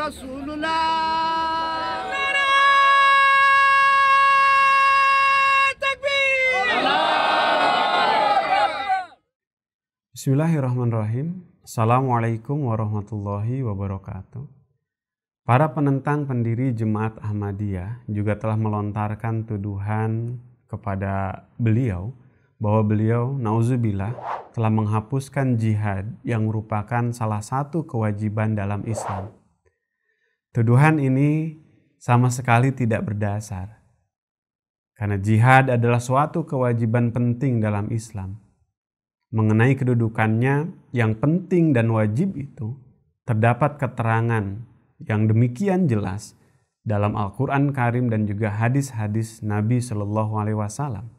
Rasulullah. Bismillahirrahmanirrahim. Assalamualaikum warahmatullahi wabarakatuh. Para penentang pendiri Jemaat Ahmadiyah juga telah melontarkan tuduhan kepada beliau bahwa beliau, nauzubillah, telah menghapuskan jihad yang merupakan salah satu kewajiban dalam Islam. Tuduhan ini sama sekali tidak berdasar. Karena jihad adalah suatu kewajiban penting dalam Islam. Mengenai kedudukannya yang penting dan wajib itu, terdapat keterangan yang demikian jelas dalam Al-Quran Karim dan juga hadis-hadis Nabi Shallallahu Alaihi Wasallam.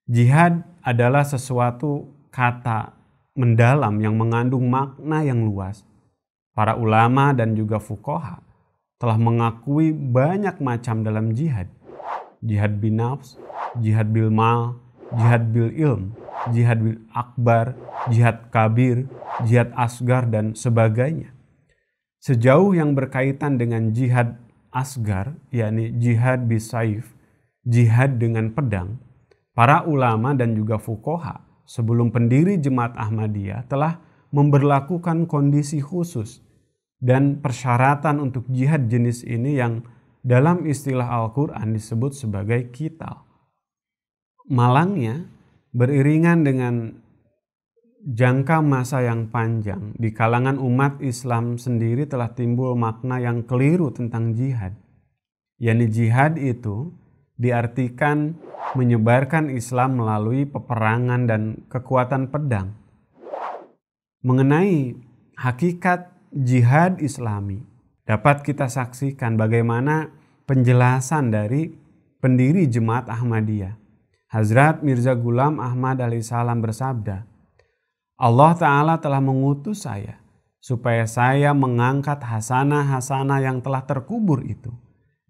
Jihad adalah sesuatu kata mendalam yang mengandung makna yang luas. Para ulama dan juga fuqaha telah mengakui banyak macam dalam jihad. Jihad bin nafs, jihad bil mal, jihad bil ilm, jihad bil akbar, jihad kabir, jihad asgar, dan sebagainya. Sejauh yang berkaitan dengan jihad asgar, yakni jihad bisaif, jihad dengan pedang, para ulama dan juga fuqaha sebelum pendiri Jemaat Ahmadiyah telah memberlakukan kondisi khusus dan persyaratan untuk jihad jenis ini yang dalam istilah Al-Quran disebut sebagai qital. Malangnya, beriringan dengan jangka masa yang panjang, di kalangan umat Islam sendiri telah timbul makna yang keliru tentang jihad. Yani jihad itu diartikan menyebarkan Islam melalui peperangan dan kekuatan pedang. Mengenai hakikat jihad Islami, dapat kita saksikan bagaimana penjelasan dari pendiri Jemaat Ahmadiyah. Hazrat Mirza Ghulam Ahmad alaihissalam bersabda, Allah Ta'ala telah mengutus saya supaya saya mengangkat hasanah-hasanah yang telah terkubur itu,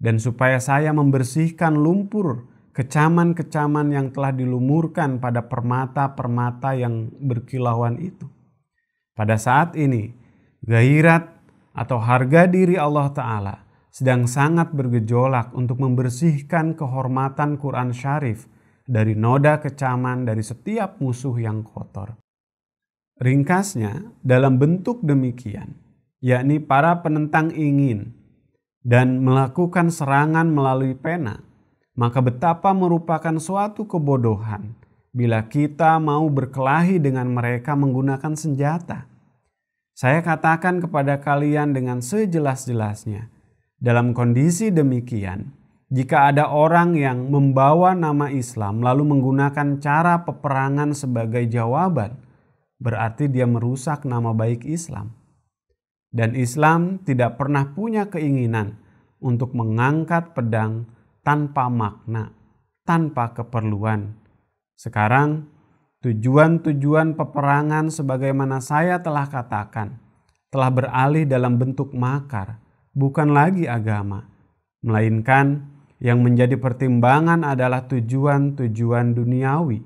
dan supaya saya membersihkan lumpur kecaman-kecaman yang telah dilumurkan pada permata-permata yang berkilauan itu. Pada saat ini, gairat atau harga diri Allah Ta'ala sedang sangat bergejolak untuk membersihkan kehormatan Quran Syarif dari noda kecaman dari setiap musuh yang kotor. Ringkasnya, dalam bentuk demikian, yakni para penentang ingin dan melakukan serangan melalui pena, maka betapa merupakan suatu kebodohan bila kita mau berkelahi dengan mereka menggunakan senjata. Saya katakan kepada kalian dengan sejelas-jelasnya, dalam kondisi demikian, jika ada orang yang membawa nama Islam lalu menggunakan cara peperangan sebagai jawaban, berarti dia merusak nama baik Islam. Dan Islam tidak pernah punya keinginan untuk mengangkat pedang tanpa makna, tanpa keperluan. Sekarang, tujuan-tujuan peperangan sebagaimana saya telah katakan, telah beralih dalam bentuk makar, bukan lagi agama, melainkan yang menjadi pertimbangan adalah tujuan-tujuan duniawi.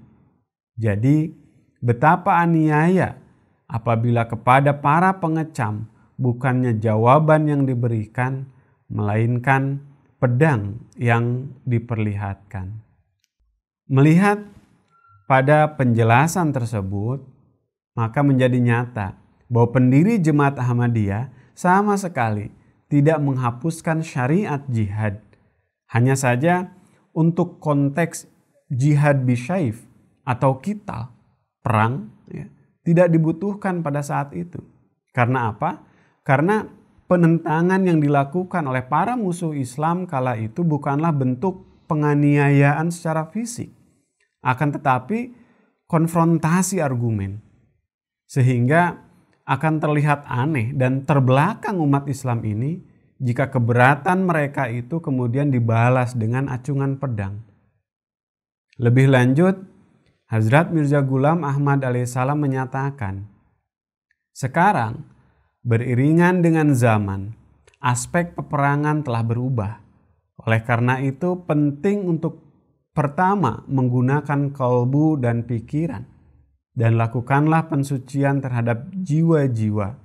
Jadi, betapa aniaya apabila kepada para pengecam bukannya jawaban yang diberikan, melainkan pedang yang diperlihatkan. Melihat pada penjelasan tersebut, maka menjadi nyata bahwa pendiri Jemaat Ahmadiyah sama sekali tidak menghapuskan syariat jihad. Hanya saja untuk konteks jihad bisaif atau qital, perang, ya, tidak dibutuhkan pada saat itu. Karena apa? Karena penentangan yang dilakukan oleh para musuh Islam kala itu bukanlah bentuk penganiayaan secara fisik, akan tetapi konfrontasi argumen. Sehingga akan terlihat aneh dan terbelakang umat Islam ini jika keberatan mereka itu kemudian dibalas dengan acungan pedang. Lebih lanjut, Hazrat Mirza Ghulam Ahmad alaihissalam menyatakan, sekarang beriringan dengan zaman, aspek peperangan telah berubah. Oleh karena itu penting untuk pertama menggunakan kalbu dan pikiran, dan lakukanlah pensucian terhadap jiwa-jiwa,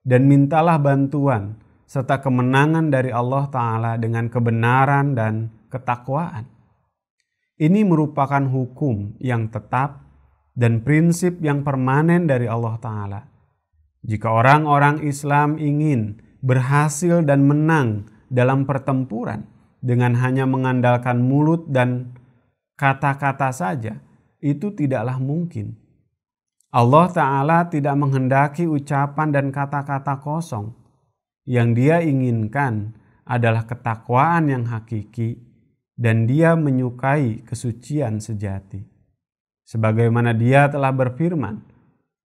dan mintalah bantuan serta kemenangan dari Allah Ta'ala dengan kebenaran dan ketakwaan. Ini merupakan hukum yang tetap dan prinsip yang permanen dari Allah Ta'ala. Jika orang-orang Islam ingin berhasil dan menang dalam pertempuran dengan hanya mengandalkan mulut dan kata-kata saja, itu tidaklah mungkin. Allah Ta'ala tidak menghendaki ucapan dan kata-kata kosong. Yang Dia inginkan adalah ketakwaan yang hakiki dan Dia menyukai kesucian sejati. Sebagaimana Dia telah berfirman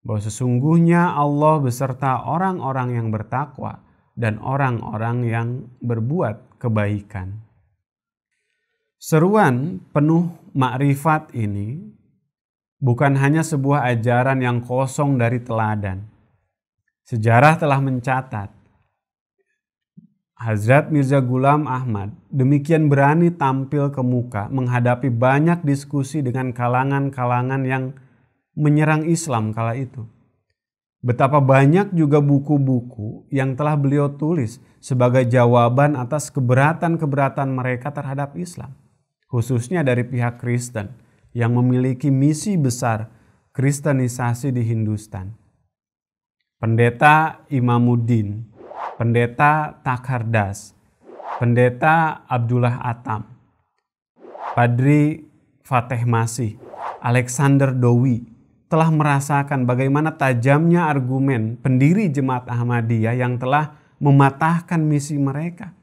bahwa sesungguhnya Allah beserta orang-orang yang bertakwa dan orang-orang yang berbuat kebaikan. Seruan penuh makrifat ini bukan hanya sebuah ajaran yang kosong dari teladan. Sejarah telah mencatat Hazrat Mirza Ghulam Ahmad demikian berani tampil ke muka menghadapi banyak diskusi dengan kalangan-kalangan yang menyerang Islam kala itu. Betapa banyak juga buku-buku yang telah beliau tulis sebagai jawaban atas keberatan-keberatan mereka terhadap Islam, khususnya dari pihak Kristen yang memiliki misi besar kristenisasi di Hindustan. Pendeta Imamuddin, Pendeta Takhardas, Pendeta Abdullah Atam, Padri Fateh Masih, Alexander Dowie telah merasakan bagaimana tajamnya argumen pendiri Jemaat Ahmadiyah yang telah mematahkan misi mereka.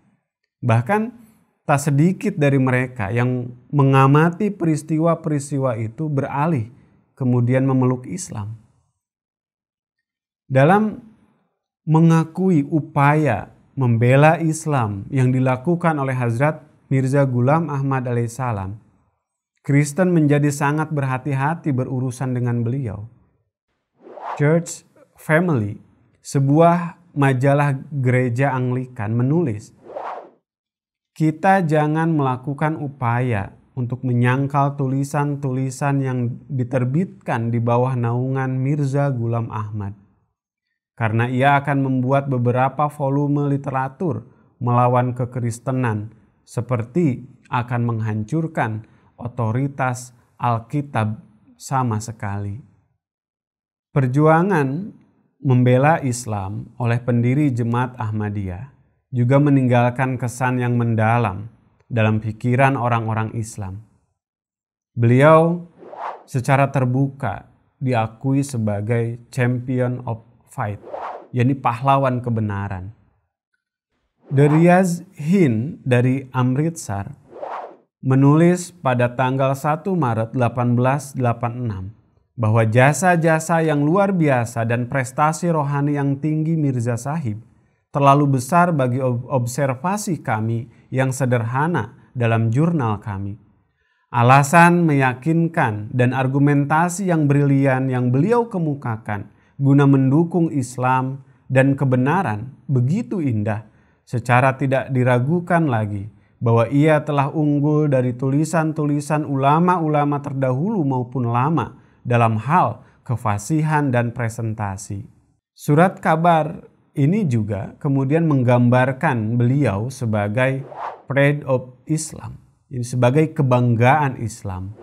Bahkan tak sedikit dari mereka yang mengamati peristiwa-peristiwa itu beralih kemudian memeluk Islam. Dalam mengakui upaya membela Islam yang dilakukan oleh Hazrat Mirza Ghulam Ahmad alaihissalam, Kristen menjadi sangat berhati-hati berurusan dengan beliau. Church Family, sebuah majalah gereja Anglikan, menulis, "Kita jangan melakukan upaya untuk menyangkal tulisan-tulisan yang diterbitkan di bawah naungan Mirza Ghulam Ahmad. Karena ia akan membuat beberapa volume literatur melawan kekristenan, seperti akan menghancurkan otoritas Alkitab sama sekali." Perjuangan membela Islam oleh pendiri Jemaat Ahmadiyah juga meninggalkan kesan yang mendalam dalam pikiran orang-orang Islam. Beliau secara terbuka diakui sebagai champion of fight, yakni pahlawan kebenaran. Dariaz Hind dari Amritsar menulis pada tanggal 1 Maret 1886 bahwa jasa-jasa yang luar biasa dan prestasi rohani yang tinggi Mirza Sahib terlalu besar bagi observasi kami yang sederhana dalam jurnal kami. Alasan meyakinkan dan argumentasi yang brilian yang beliau kemukakan guna mendukung Islam dan kebenaran begitu indah, secara tidak diragukan lagi bahwa ia telah unggul dari tulisan-tulisan ulama-ulama terdahulu maupun lama dalam hal kefasihan dan presentasi. Surat kabar ini juga kemudian menggambarkan beliau sebagai pride of Islam, ini sebagai kebanggaan Islam.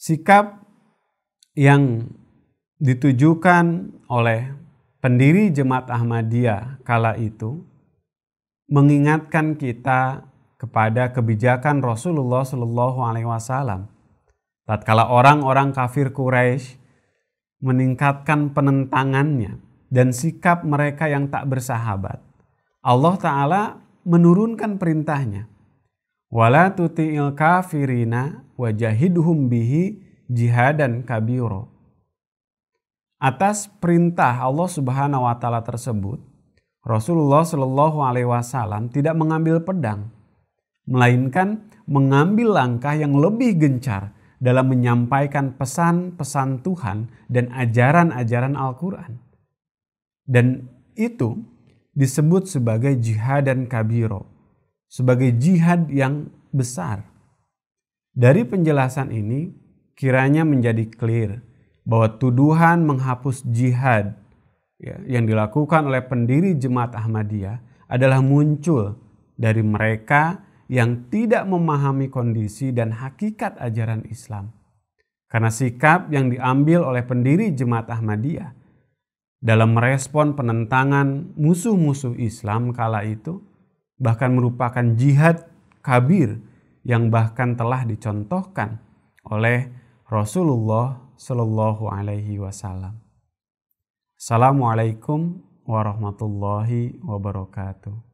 Sikap yang ditujukan oleh pendiri Jemaat Ahmadiyah kala itu mengingatkan kita kepada kebijakan Rasulullah Shallallahu Alaihi Wasallam. Tatkala orang-orang kafir Quraisy meningkatkan penentangannya dan sikap mereka yang tak bersahabat, Allah Ta'ala menurunkan perintahnya, "Wala tuti'il kafirina wajahidhum bihi jihadan kabiro." Atas perintah Allah Subhanahu wa Ta'ala tersebut, Rasulullah Shallallahu Alaihi Wasallam tidak mengambil pedang, melainkan mengambil langkah yang lebih gencar dalam menyampaikan pesan-pesan Tuhan dan ajaran-ajaran Al-Quran. Dan itu disebut sebagai jihadan kabiro, sebagai jihad yang besar. Dari penjelasan ini kiranya menjadi clear bahwa tuduhan menghapus jihad yang dilakukan oleh pendiri Jemaat Ahmadiyah adalah muncul dari mereka yang tidak memahami kondisi dan hakikat ajaran Islam. Karena sikap yang diambil oleh pendiri Jemaat Ahmadiyah dalam merespon penentangan musuh-musuh Islam kala itu bahkan merupakan jihad kabir yang bahkan telah dicontohkan oleh Rasulullah Shallallahu Alaihi Wasallam. Assalamualaikum warahmatullahi wabarakatuh.